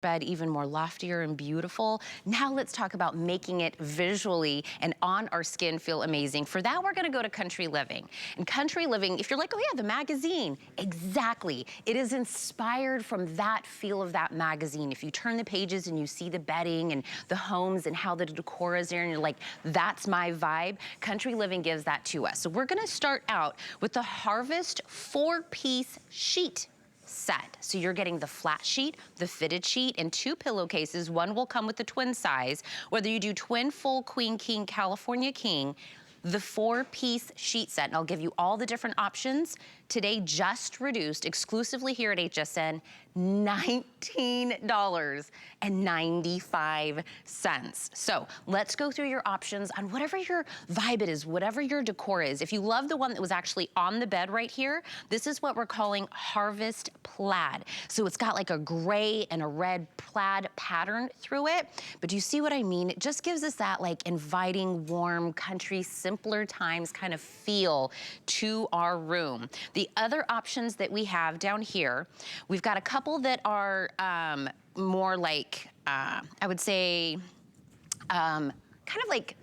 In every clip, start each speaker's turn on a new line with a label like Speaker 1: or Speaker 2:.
Speaker 1: bed even more loftier and beautiful. Now let's talk about making it visually and on our skin feel amazing. For that, we're gonna go to Country Living. And Country Living, if you're like, oh yeah, the magazine, exactly. It is inspired from that feel of that magazine. If you turn the pages and you see the bedding and the homes and how the decor is there and you're like, that's my vibe, Country Living gives that to us. So we're gonna start out with the Harvest 4-piece sheet set. So you're getting the flat sheet, the fitted sheet, and 2 pillowcases. One will come with the twin size. Whether you do twin, full, queen, king, California king, the 4-piece sheet set, and I'll give you all the different options. Today, just reduced exclusively here at HSN, $19.95. So let's go through your options on whatever your vibe it is, whatever your decor is. If you love the one that was actually on the bed right here, this is what we're calling Harvest Plaid. So it's got like a gray and a red plaid pattern through it. But do you see what I mean? It just gives us that like inviting, warm, country, simpler times kind of feel to our room. The other options that we have down here, we've got a couple that are more like, I would say, kind of like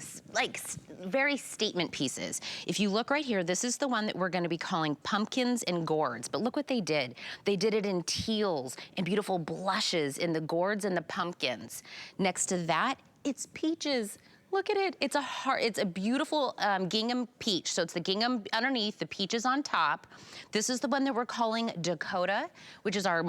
Speaker 1: very statement pieces. If you look right here, this is the one that we're gonna be calling Pumpkins and Gourds, but look what they did. They did it in teals and beautiful blushes in the gourds and the pumpkins. Next to that, it's peaches. Look at it, it's a beautiful gingham peach. So it's the gingham underneath, the peaches on top. This is the one that we're calling Dakota, which is our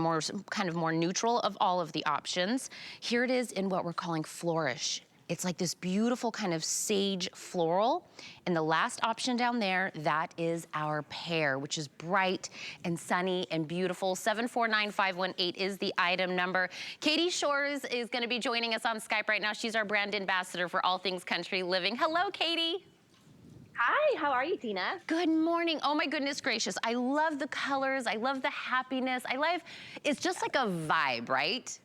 Speaker 1: kind of more neutral of all of the options. Here it is in what we're calling Flourish. It's like this beautiful kind of sage floral. And the last option down there, that is our pear, which is bright and sunny and beautiful. 749518 is the item number. Katie Shores is gonna be joining us on Skype right now. She's our brand ambassador for all things Country Living. Hello, Katie.
Speaker 2: Hi, how are you, Tina?
Speaker 1: Good morning. Oh my goodness gracious. I love the colors. I love the happiness. It's just like a vibe, right?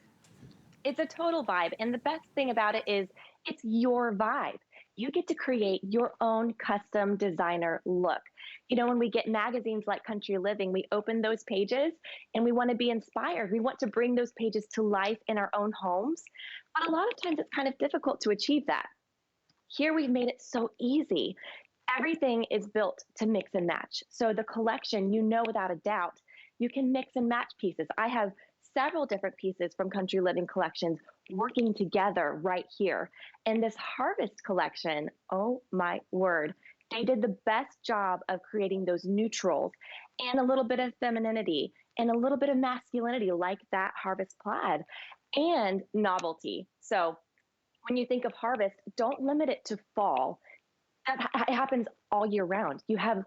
Speaker 2: It's a total vibe. And the best thing about it is it's your vibe. You get to create your own custom designer look. You know, when we get magazines like Country Living, we open those pages and we want to be inspired. We want to bring those pages to life in our own homes. But a lot of times it's kind of difficult to achieve that. Here we've made it so easy. Everything is built to mix and match. So the collection, you know without a doubt, you can mix and match pieces. I have several different pieces from Country Living collections working together right here. And this Harvest collection, oh my word, they did the best job of creating those neutrals and a little bit of femininity and a little bit of masculinity like that Harvest plaid and novelty. So when you think of Harvest, don't limit it to fall. It happens all year round. You have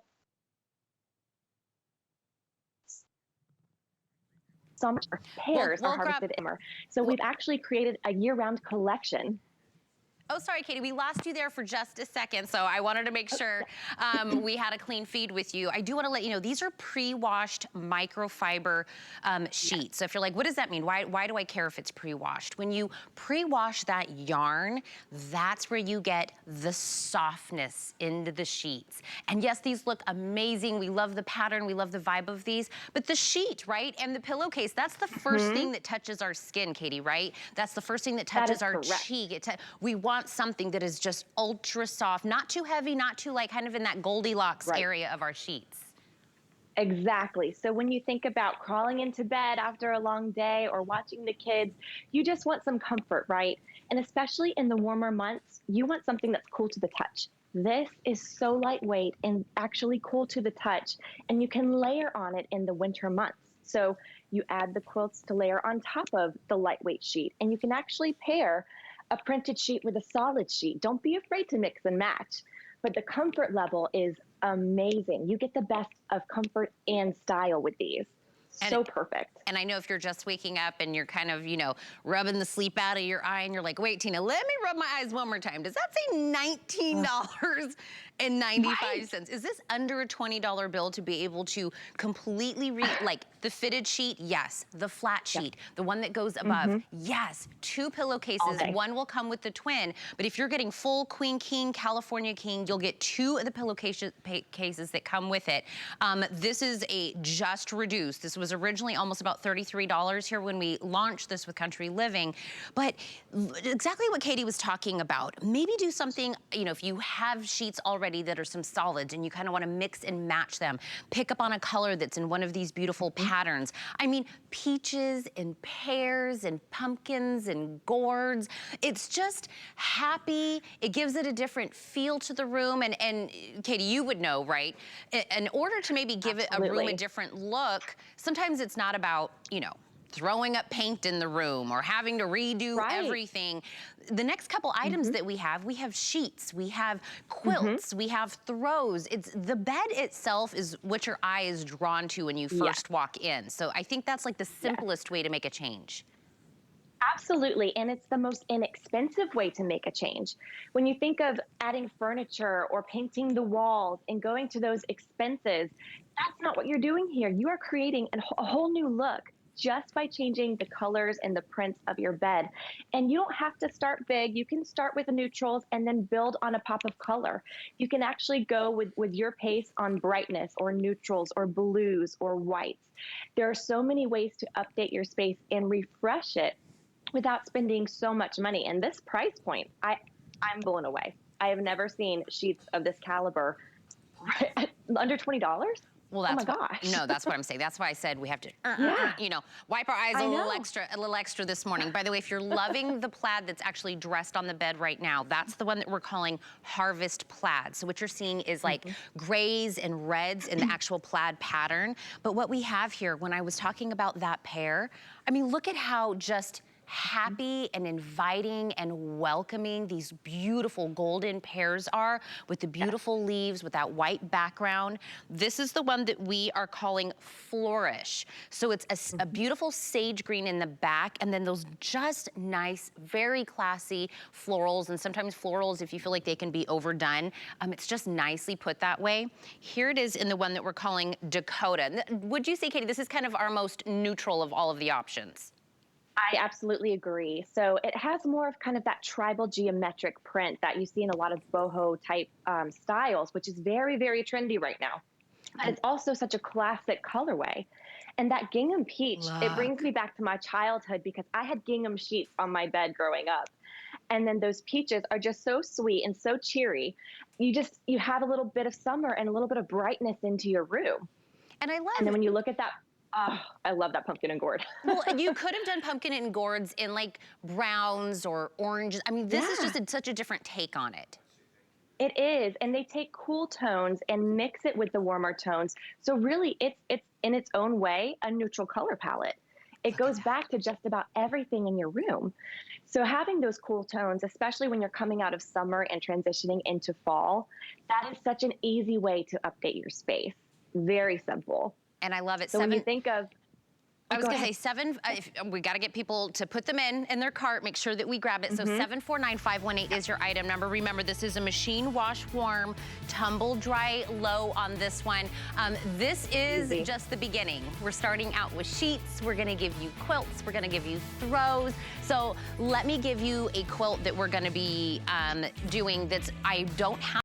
Speaker 2: summer pears are harvested in summer. So we've actually created a year-round collection.
Speaker 1: Oh, sorry, Katie, we lost you there for just a second, so I wanted to make sure we had a clean feed with you. I do want to let you know, these are pre-washed microfiber sheets. So if you're like, what does that mean? Why do I care if it's pre-washed? When you pre-wash that yarn, that's where you get the softness into the sheets. And yes, these look amazing. We love the pattern, we love the vibe of these, but the sheet, right? And the pillowcase, that's the first thing that touches our skin, Katie, right? That's the first thing that touches our cheek. We want something that is just ultra soft, not too heavy, not too like kind of in that Goldilocks area of our sheets.
Speaker 2: Exactly. So when you think about crawling into bed after a long day or watching the kids, you just want some comfort, right? And especially in the warmer months, you want something that's cool to the touch. This is so lightweight and actually cool to the touch, and you can layer on it in the winter months. So you add the quilts to layer on top of the lightweight sheet, and you can actually pair a printed sheet with a solid sheet. Don't be afraid to mix and match, but the comfort level is amazing. You get the best of comfort and style with these. So perfect.
Speaker 1: And I know if you're just waking up and you're kind of, you know, rubbing the sleep out of your eye and you're like, wait, Tina, let me rub my eyes one more time. Does that say $19.95? Right. Is this under a $20 bill to be able to completely like the fitted sheet? Yes. The flat sheet, the one that goes above. Yes. 2 pillowcases. One will come with the twin. But if you're getting full queen, king, California king, you'll get 2 of the pillowcases that come with it. This is a just reduced. This was was originally almost about $33 here when we launched this with Country Living. But exactly what Katie was talking about, maybe do something, you know, if you have sheets already that are some solids and you kind of want to mix and match them, pick up on a color that's in one of these beautiful patterns. I mean, peaches and pears and pumpkins and gourds. It's just happy. It gives it a different feel to the room. And Katie, you would know, right? In order to maybe give it a room a different look, sometimes it's not about, you know, throwing up paint in the room or having to redo everything. The next couple items that we have sheets, we have quilts, we have throws. It's the bed itself is what your eye is drawn to when you first walk in. So I think that's like the simplest way to make a change.
Speaker 2: Absolutely, and it's the most inexpensive way to make a change. When you think of adding furniture or painting the walls and going to those expenses, that's not what you're doing here. You are creating a whole new look just by changing the colors and the prints of your bed. And you don't have to start big. You can start with the neutrals and then build on a pop of color. You can actually go with your pace on brightness or neutrals or blues or whites. There are so many ways to update your space and refresh it without spending so much money. And this price point, I'm blown away. I have never seen sheets of this caliber under $20.
Speaker 1: Well, that's
Speaker 2: oh my gosh.
Speaker 1: No, that's what I'm saying. That's why I said we have to, you know, wipe our eyes a little extra this morning. By the way, if you're loving the plaid that's actually dressed on the bed right now, that's the one that we're calling Harvest Plaid. So what you're seeing is like grays and reds in the actual plaid pattern. But what we have here, when I was talking about that pair, I mean, look at how just happy and inviting and welcoming these beautiful golden pears are with the beautiful leaves with that white background. This is the one that we are calling Flourish. So it's a beautiful sage green in the back and then those just nice, very classy florals. And sometimes florals, if you feel like they can be overdone, it's just nicely put that way. Here it is in the one that we're calling Dakota. Would you say, Katie, this is kind of our most neutral of all of the options?
Speaker 2: I absolutely agree. So it has more of kind of that tribal geometric print that you see in a lot of boho type styles, which is very, very trendy right now. But it's also such a classic colorway. And that gingham peach, it brings me back to my childhood because I had gingham sheets on my bed growing up. And then those peaches are just so sweet and so cheery. You have a little bit of summer and a little bit of brightness into your room.
Speaker 1: And I love
Speaker 2: And then when you look at that, oh, I love that pumpkin and gourd.
Speaker 1: Well, you could have done pumpkin and gourds in like browns or oranges. I mean, this is just such a different take on it.
Speaker 2: It is, and they take cool tones and mix it with the warmer tones. So really, it's in its own way a neutral color palette. It goes back to just about everything in your room. So having those cool tones, especially when you're coming out of summer and transitioning into fall, that is such an easy way to update your space. Very simple.
Speaker 1: And I love it.
Speaker 2: So when you think of,
Speaker 1: I was gonna say we gotta get people to put them in their cart, make sure that we grab it. So 749518 is your item number. Remember, this is a machine wash warm, tumble dry low on this one. This is just the beginning. We're starting out with sheets. We're gonna give you quilts. We're gonna give you throws. So let me give you a quilt that we're gonna be doing I don't have